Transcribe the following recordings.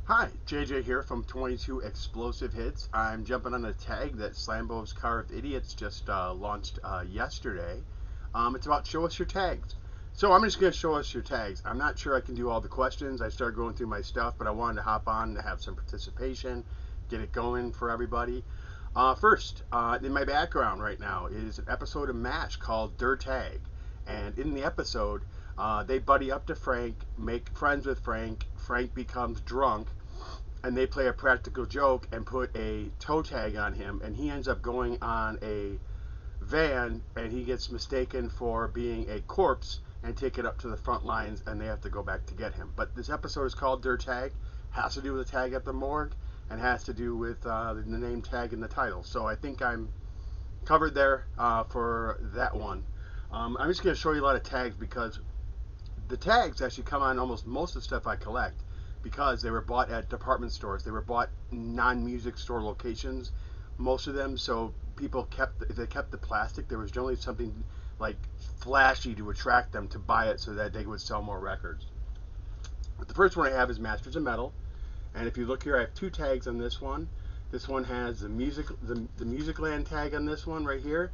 Hi, JJ here from 22 Explosive Hits. I'm jumping on a tag that Slambo's Car of Idiots just launched yesterday. It's about show us your tags. So I'm just going to show us your tags. I'm not sure I can do all the questions. I started going through my stuff, but I wanted to hop on to have some participation, get it going for everybody. First, in my background right now is an episode of MASH called Dirt Tag. And in the episode, they buddy up to Frank, make friends with Frank. Frank becomes drunk, and they play a practical joke and put a toe tag on him, and he ends up going on a van, and he gets mistaken for being a corpse and taken up to the front lines, and they have to go back to get him. But this episode is called Dirt Tag, has to do with the tag at the morgue, and has to do with the name tag in the title. So I think I'm covered there for that one. I'm just going to show you a lot of tags because the tags actually come on almost most of the stuff I collect because they were bought at department stores. They were bought non-music store locations, most of them. So people kept, if they kept the plastic, there was generally something like flashy to attract them to buy it so that they would sell more records. But the first one I have is Masters of Metal, and if you look here, I have two tags on this one. This one has the Musicland tag on this one right here.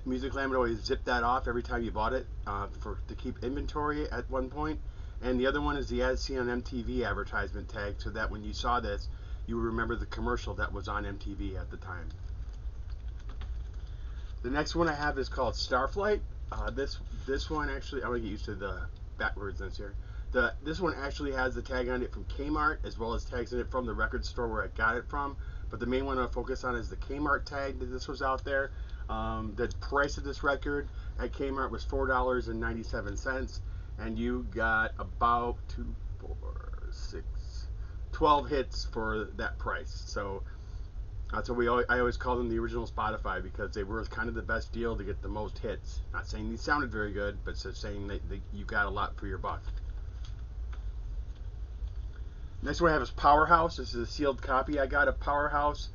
Musicland would always zip that off every time you bought it to keep inventory at one point. And the other one is the As Seen on MTV advertisement tag, so that when you saw this, you would remember the commercial that was on MTV at the time. The next one I have is called Starflight. This one actually, I'm gonna get used to the backwards here. This one actually has the tag on it from Kmart, as well as tags in it from the record store where I got it from. But the main one I'll focus on is the Kmart tag that this was out there. The price of this record at Kmart was $4.97, and you got about 12 hits for that price. So that's what I always call them the original Spotify, because they were kind of the best deal to get the most hits. Not saying these sounded very good, but just saying that you got a lot for your buck. Next one I have is Powerhouse. This is a sealed copy I got of Powerhouse.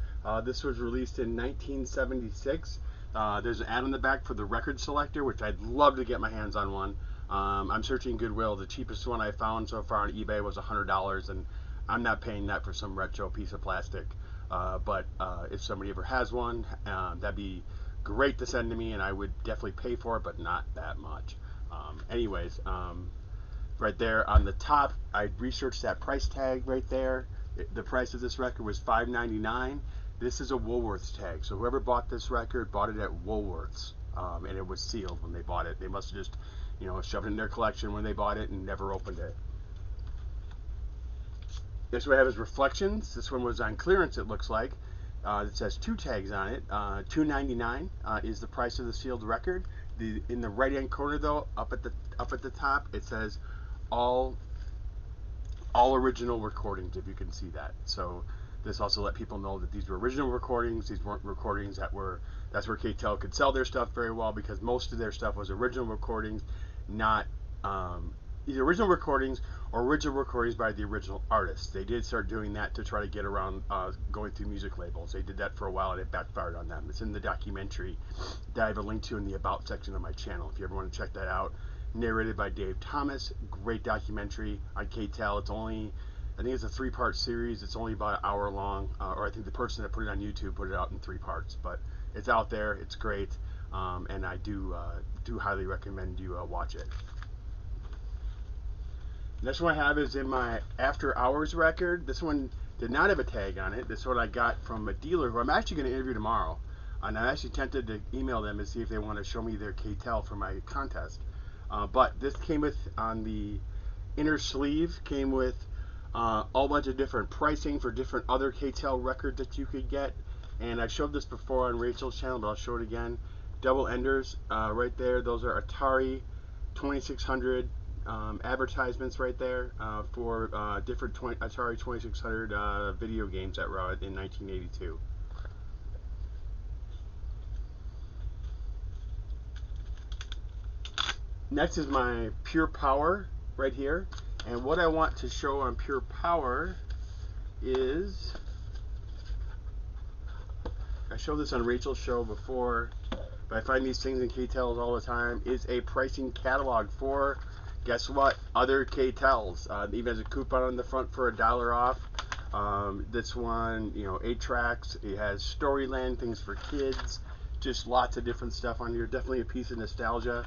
This was released in 1976. There's an ad on the back for the record selector, which I'd love to get my hands on one. I'm searching Goodwill. The cheapest one I found so far on eBay was $100, and I'm not paying that for some retro piece of plastic. But if somebody ever has one, that'd be great to send to me, and I would definitely pay for it, but not that much. Anyways, right there on the top, I researched that price tag right there. The price of this record was $5.99. This is a Woolworths tag, so whoever bought this record bought it at Woolworths, and it was sealed when they bought it. They must have just, shoved it in their collection when they bought it and never opened it. Next one I have is Reflections. This one was on clearance, it looks like. It says two tags on it. $2.99 is the price of the sealed record. In the right-hand corner, though, up at the top, it says all original recordings, if you can see that. So this also let people know that these were original recordings. These weren't recordings that's where KTEL could sell their stuff very well, because most of their stuff was original recordings, not either original recordings or original recordings by the original artists. They did start doing that to try to get around going through music labels. They did that for a while, and it backfired on them. It's in the documentary that I have a link to in the About section of my channel, if you ever want to check that out. Narrated by Dave Thomas. Great documentary on KTEL. I think it's a 3-part series. It's only about an hour long, or I think the person that put it on YouTube put it out in 3 parts. But it's out there. It's great, and I do highly recommend you watch it. Next one I have is in my After Hours record. This one did not have a tag on it. This one I got from a dealer who I'm actually going to interview tomorrow. And I'm actually tempted to email them and see if they want to show me their KTEL for my contest. But this came with, on the inner sleeve, came with a bunch of different pricing for different other KTEL records that you could get. And I showed this before on Rachel's channel, but I'll show it again. Double enders right there. Those are Atari 2600 advertisements right there for different Atari 2600 video games that were out in 1982. Next is my Pure Power right here, and what I want to show on Pure Power is, I showed this on Rachel's show before, but I find these things in KTELs all the time, is a pricing catalog for, guess what, other KTELs. It even has a coupon on the front for $1 off. This one, 8 tracks. It has Storyland, things for kids, just lots of different stuff on here. Definitely a piece of nostalgia.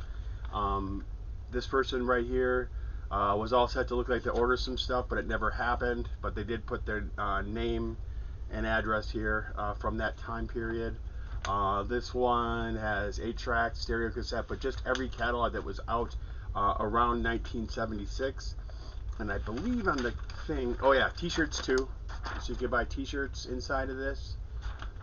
Um, this person right here was all set to look like they ordered some stuff, but it never happened. But they did put their name and address here from that time period. This one has 8 tracks, stereo cassette, but just every catalog that was out around 1976. And I believe on the thing, oh yeah, t-shirts too. So you can buy t-shirts inside of this.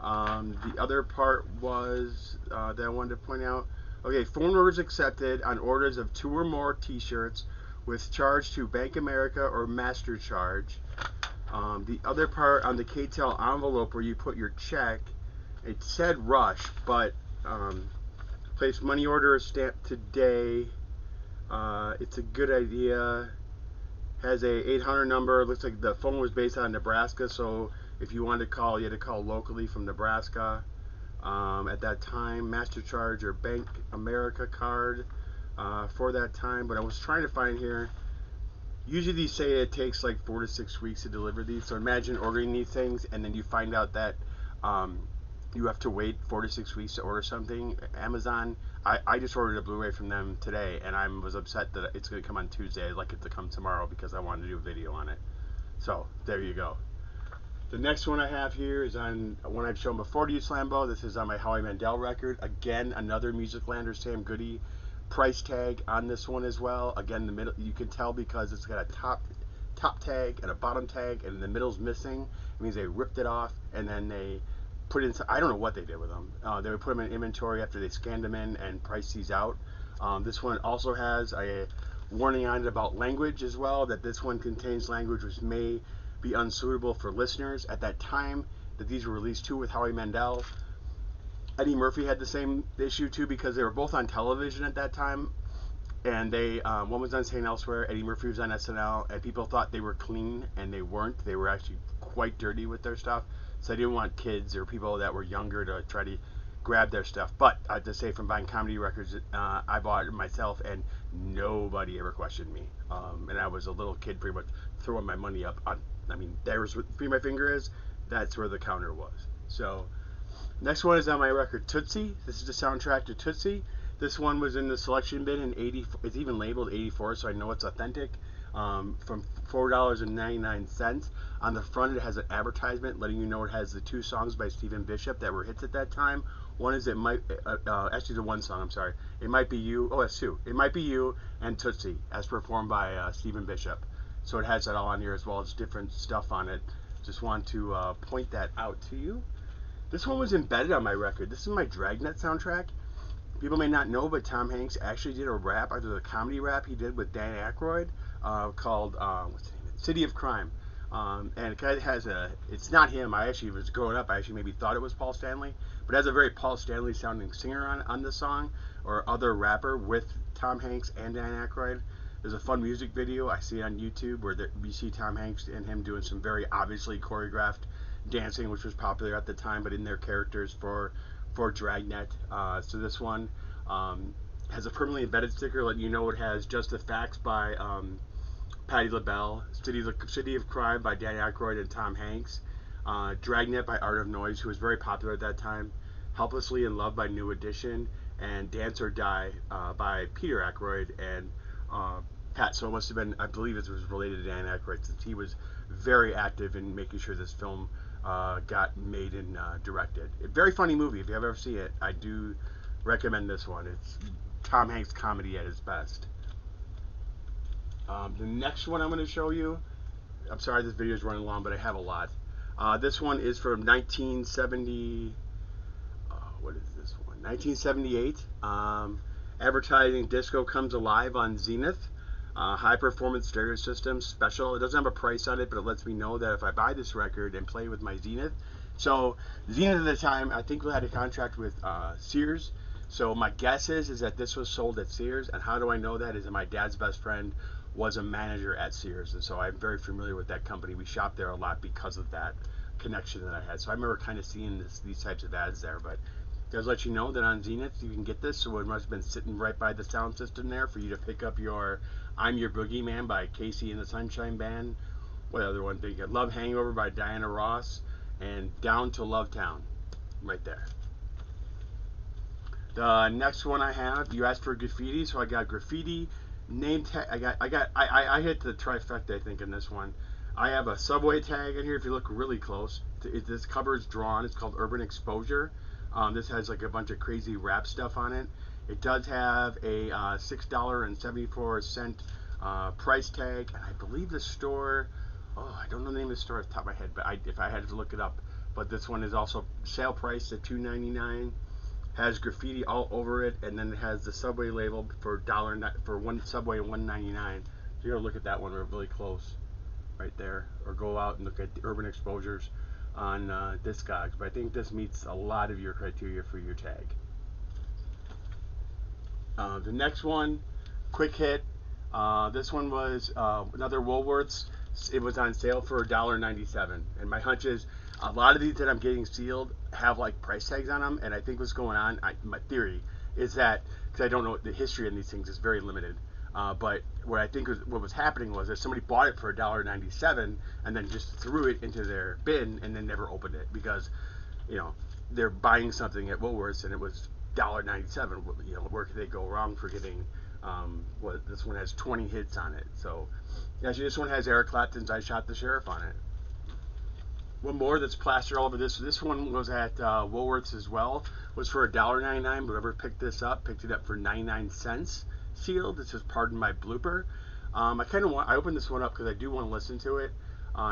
The other part was that I wanted to point out. Okay, phone orders accepted on orders of 2 or more t-shirts with charge to Bank America or Master Charge. The other part on the KTEL envelope where you put your check, it said Rush, but place money order stamp today. It's a good idea. Has a 800 number. Looks like the phone was based out of Nebraska, so if you wanted to call, you had to call locally from Nebraska. At that time, Master Charge or Bank America card for that time. But I was trying to find here. Usually these say it takes like 4 to 6 weeks to deliver these. So imagine ordering these things and then you find out that you have to wait 4 to 6 weeks to order something. Amazon, I just ordered a Blu-ray from them today, and I was upset that it's going to come on Tuesday. I'd like it to come tomorrow because I wanted to do a video on it. So there you go. The next one I have here is on one I've shown before to you, Slambo. This is on my Howie Mandel record. Again, another Musiclander Sam Goody price tag on this one as well. Again, the middle, you can tell because it's got a top tag and a bottom tag, and the middle's missing. It means they ripped it off and then they put in. I don't know what they did with them. They would put them in inventory after they scanned them in and priced these out. This one also has a warning on it about language as well, that this one contains language which may be unsuitable for listeners. At that time that these were released too with Howie Mandel, Eddie Murphy had the same issue too, because they were both on television at that time, and they one was on St. Elsewhere, Eddie Murphy was on SNL, and people thought they were clean, and they weren't. They were actually quite dirty with their stuff, so I didn't want kids or people that were younger to try to grab their stuff. But I have to say, from buying comedy records, I bought it myself, and nobody ever questioned me. And I was a little kid pretty much throwing my money up on, there's where Free My Finger is, that's where the counter was. So next one is on my record, Tootsie. This is the soundtrack to Tootsie. This one was in the selection bin in 80. It's even labeled 84, so I know it's authentic. From $4.99. On the front, it has an advertisement letting you know it has the 2 songs by Stephen Bishop that were hits at that time. One is actually the one song. I'm sorry. It Might Be You. Oh, that's 2. It Might Be You and Tootsie, as performed by Stephen Bishop. So it has that all on here as well as different stuff on it. Just want to point that out to you. This one was embedded on my record. This is my Dragnet soundtrack. People may not know, but Tom Hanks actually did a rap, either the comedy rap he did with Dan Aykroyd, called what's the name? City of Crime. And it kind of has it's not him. I actually was growing up, I actually maybe thought it was Paul Stanley, but it has a very Paul Stanley sounding singer on the song, or other rapper with Tom Hanks and Dan Aykroyd. There's a fun music video I see on YouTube where we see Tom Hanks and him doing some very obviously choreographed dancing, which was popular at the time, but in their characters for Dragnet. So this one has a permanently embedded sticker letting you know it has Just the Facts by Patti LaBelle, City of Crime by Dan Aykroyd and Tom Hanks, Dragnet by Art of Noise, who was very popular at that time, Helplessly in Love by New Edition, and Dance or Die by Peter Aykroyd and Pat. So it must have been, I believe it was related to Dan Aykroyd, since he was very active in making sure this film got made and directed. A very funny movie. If you ever see it, I do recommend this one. It's Tom Hanks comedy at his best. The next one I'm going to show you, I'm sorry this video is running long, but I have a lot. This one is from 1970. What is this one? 1978. Advertising Disco Comes Alive on Zenith. High performance stereo system special. It doesn't have a price on it, but it lets me know that if I buy this record and play with my Zenith. So Zenith at the time, I think we had a contract with Sears. So my guess is that this was sold at Sears. And how do I know that? Is that my dad's best friend was a manager at Sears, and so I'm very familiar with that company. We shopped there a lot because of that connection that I had. So I remember kind of seeing these types of ads there. But it does let you know that on Zenith you can get this. So it must have been sitting right by the sound system there for you to pick up your I'm Your Boogeyman by Casey and the Sunshine Band, what other one did you get? Love Hangover by Diana Ross and Down to Love Town, right there. The next one I have, you asked for graffiti, so I got graffiti, name tag. I hit the trifecta, I think, in this one. I have a subway tag in here. If you look really close, this cover is drawn. It's called Urban Exposure. This has like a bunch of crazy rap stuff on it. It does have a $6.74 price tag, and I believe the store. Oh, I don't know the name of the store off the top of my head, but if I had to look it up. But this one is also sale price at $2.99. Has graffiti all over it, and then it has the Subway label for one Subway $1.99. So you gotta look at that one really close, right there, or go out and look at the Urban Exposures on Discogs. But I think this meets a lot of your criteria for your tag. The next one, quick hit. This one was another Woolworths. It was on sale for $1.97, and my hunch is a lot of these that I'm getting sealed have like price tags on them, and I think what's going on, my theory is that, because I don't know the history in these things is very limited, but what I think what was happening was that somebody bought it for $1.97 and then just threw it into their bin and then never opened it, because they're buying something at Woolworths and it was $1.97. Where could they go wrong for getting this one has 20 hits on it. So actually this one has Eric Clapton's I Shot the Sheriff on it. One more that's plastered all over this. This one was at Woolworths as well. Was for $1.99. Whoever picked this up picked it up for 99 cents sealed. This is Pardon My Blooper. I opened this one up because I do want to listen to it,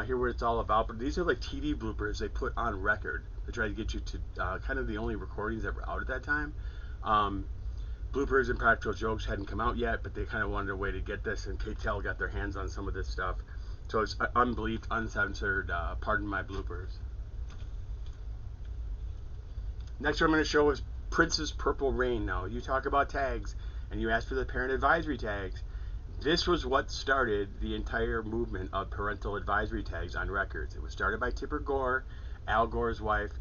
hear what it's all about. But these are like TV bloopers they put on record to try to get you to kind of the only recordings that were out at that time. Bloopers and practical jokes hadn't come out yet, but they kind of wanted a way to get this, and KTEL got their hands on some of this stuff. So it's unbleeped, uncensored, Pardon My Bloopers. Next one I'm going to show is Prince's Purple Rain. Now, you talk about tags, and you asked for the parent advisory tags. This was what started the entire movement of parental advisory tags on records. It was started by Tipper Gore, Al Gore's wife.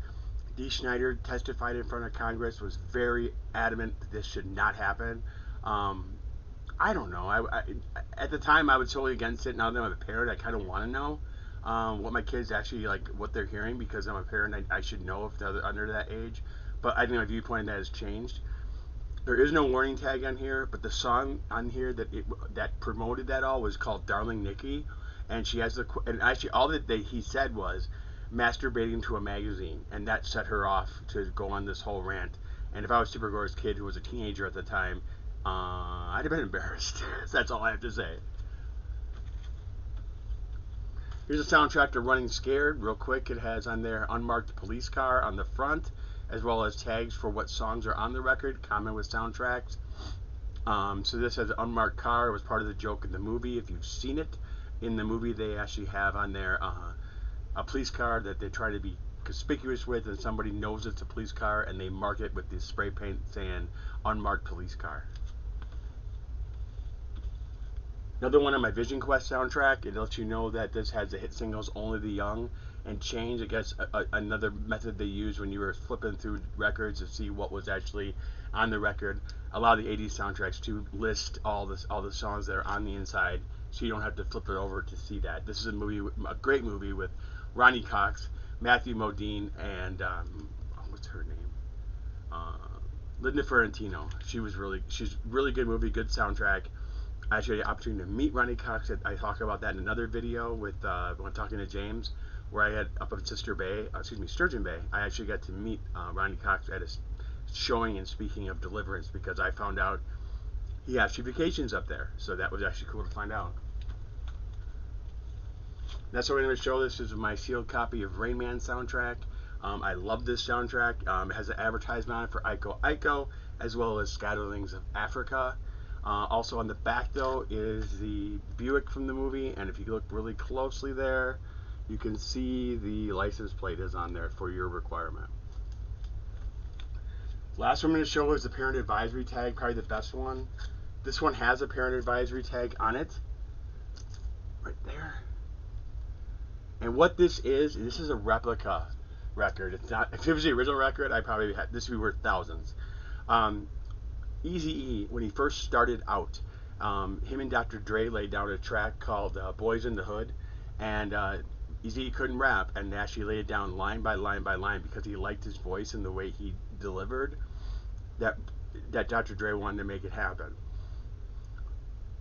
Dee Snider testified in front of Congress, was very adamant that this should not happen. I don't know. At the time, I was totally against it. Now that I'm a parent, I kind of want to know what my kids actually like, what they're hearing, because I'm a parent. I should know if they're under that age. But I think my viewpoint on that has changed. There is no warning tag on here, but the song on here that promoted that all was called "Darling Nikki," and she has and actually all that he said was masturbating to a magazine, and that set her off to go on this whole rant. And if I was Tipper Gore's kid, who was a teenager at the time, I'd have been embarrassed. That's all I have to say. Here's a soundtrack to Running Scared. Real quick, it has on there unmarked police car on the front, as well as tags for what songs are on the record, common with soundtracks. So this has an unmarked car. It was part of the joke in the movie. If you've seen it, in the movie they actually have on there a police car that they try to be conspicuous with, and somebody knows it's a police car, and they mark it with this spray paint saying unmarked police car. Another one on my Vision Quest soundtrack, it lets you know that this has the hit singles Only the Young and Change. I guess another method they used when you were flipping through records to see what was actually on the record. A lot of the 80s soundtracks to list all the songs that are on the inside, so you don't have to flip it over to see that. This is a great movie with Ronnie Cox, Matthew Modine, and what's her name? Linda Ferrantino. She's really good movie, good soundtrack. I actually had the opportunity to meet Ronnie Cox. I talk about that in another video when talking to James, where I had up in Sturgeon Bay. I actually got to meet Ronnie Cox at a showing and speaking of Deliverance, because I found out he actually vacations up there. So that was actually cool to find out. That's what we're going to show. This is my sealed copy of Rain Man soundtrack. I love this soundtrack. It has an advertisement on it for Iko Iko, as well as Scatterlings of Africa. Also on the back, though, is the Buick from the movie, and if you look really closely there, you can see the license plate is on there for your requirement. Last one I'm going to show is the parent advisory tag, probably the best one. This one has a parent advisory tag on it, right there. And what this is a replica record. It's not. If it was the original record, I probably had this would be worth thousands. Eazy-E, when he first started out, him and Dr. Dre laid down a track called Boys in the Hood, and Eazy couldn't rap, and actually laid it down line by line by line because he liked his voice and the way he delivered. That Dr. Dre wanted to make it happen.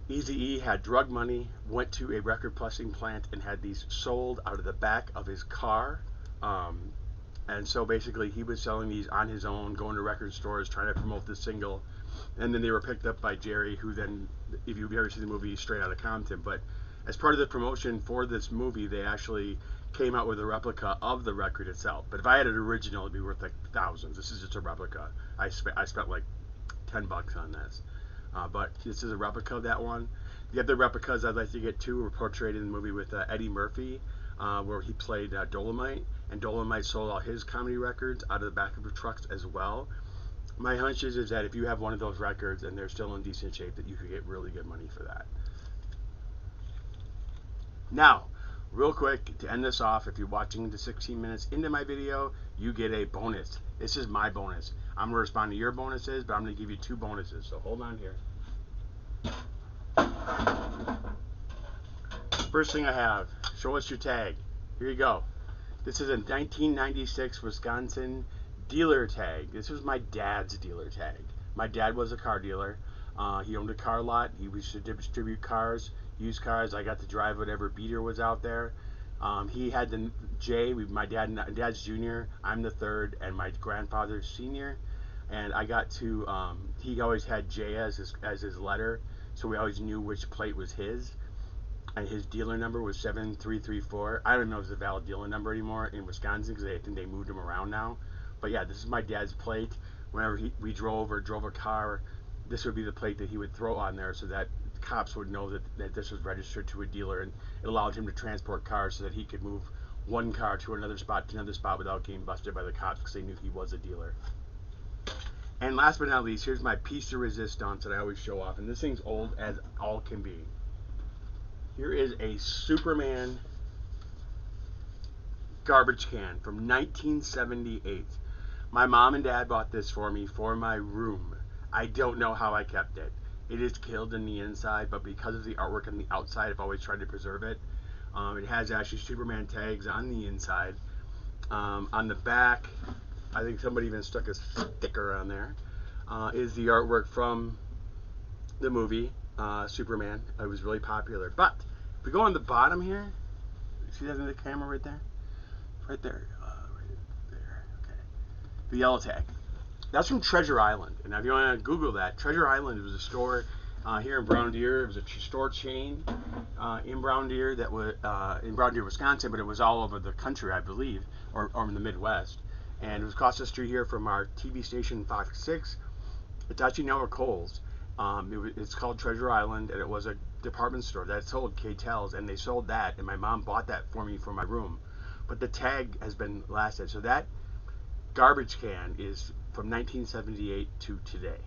Eazy-E had drug money, went to a record pressing plant, and had these sold out of the back of his car. And so basically, he was selling these on his own, going to record stores, trying to promote this single. And then they were picked up by Jerry, who then, if you've ever seen the movie, Straight Outta Compton. But as part of the promotion for this movie, they actually came out with a replica of the record itself. But if I had an original, it'd be worth like thousands. This is just a replica. I spent like $10 on this. But this is a replica of that one. The other replicas I'd like to get to were portrayed in the movie with Eddie Murphy, where he played Dolomite, and Dolomite sold all his comedy records out of the back of the trucks as well. My hunch is that if you have one of those records and they're still in decent shape, that you could get really good money for that. Now, real quick, to end this off, if you're watching the 16 minutes into my video, you get a bonus. This is my bonus. I'm going to respond to your bonuses, but I'm going to give you 2 bonuses, so hold on here. First thing I have, show us your tag. Here you go. This is a 1996 Wisconsin dealer tag. This was my dad's dealer tag. My dad was a car dealer. He owned a car lot. He used to distribute cars, used cars. I got to drive whatever beater was out there. He had the J. My dad's junior. I'm the third, and my grandfather's senior. And I got to. He always had J as his letter, so we always knew which plate was his. And his dealer number was 7334. I don't know if it's a valid dealer number anymore in Wisconsin because I think they moved him around now. But yeah, this is my dad's plate. Whenever we drove a car, this would be the plate that he would throw on there so that cops would know that this was registered to a dealer, and it allowed him to transport cars so that he could move one car to another spot without getting busted by the cops because they knew he was a dealer. And last but not least, here's my piece de resistance that I always show off, and this thing's old as all can be. Here is a Superman garbage can from 1978. My mom and dad bought this for me for my room. I don't know how I kept it. It is killed in the inside, but because of the artwork on the outside, I've always tried to preserve it. It has actually Superman tags on the inside. On the back, I think somebody even stuck a sticker on there, is the artwork from the movie Superman. It was really popular. But if we go on the bottom here, see that in the camera right there? Right there. Right there. Okay. The yellow tag. That's from Treasure Island. And if you want to Google that, Treasure Island was a store here in Brown Deer. It was a store chain in Brown Deer that was in Brown Deer, Wisconsin, but it was all over the country, I believe, or in the Midwest. And it was across the street here from our TV station Fox 6. It's actually now a Kohl's. It's called Treasure Island, and it was a department store that sold K-Tells, and they sold that, and my mom bought that for me for my room. But the tag has been lasted, so that garbage can is from 1978 to today.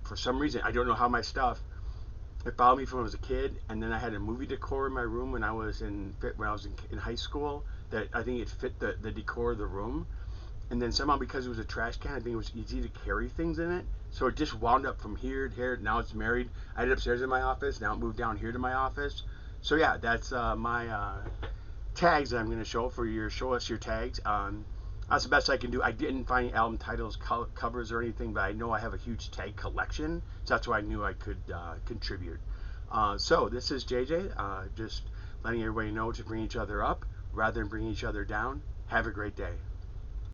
For some reason, I don't know how my stuff, it followed me from when I was a kid, and then I had a movie decor in my room when I was in high school that I think it fit the decor of the room. And then somehow, because it was a trash can, I think it was easy to carry things in it. So it just wound up from here to here. Now it's married. I had it upstairs in my office. Now it moved down here to my office. So yeah, that's my tags that I'm going to show for your show us your tags. That's the best I can do. I didn't find album titles, covers, or anything, but I know I have a huge tag collection. So that's why I knew I could contribute. So this is JJ, just letting everybody know to bring each other up rather than bring each other down. Have a great day.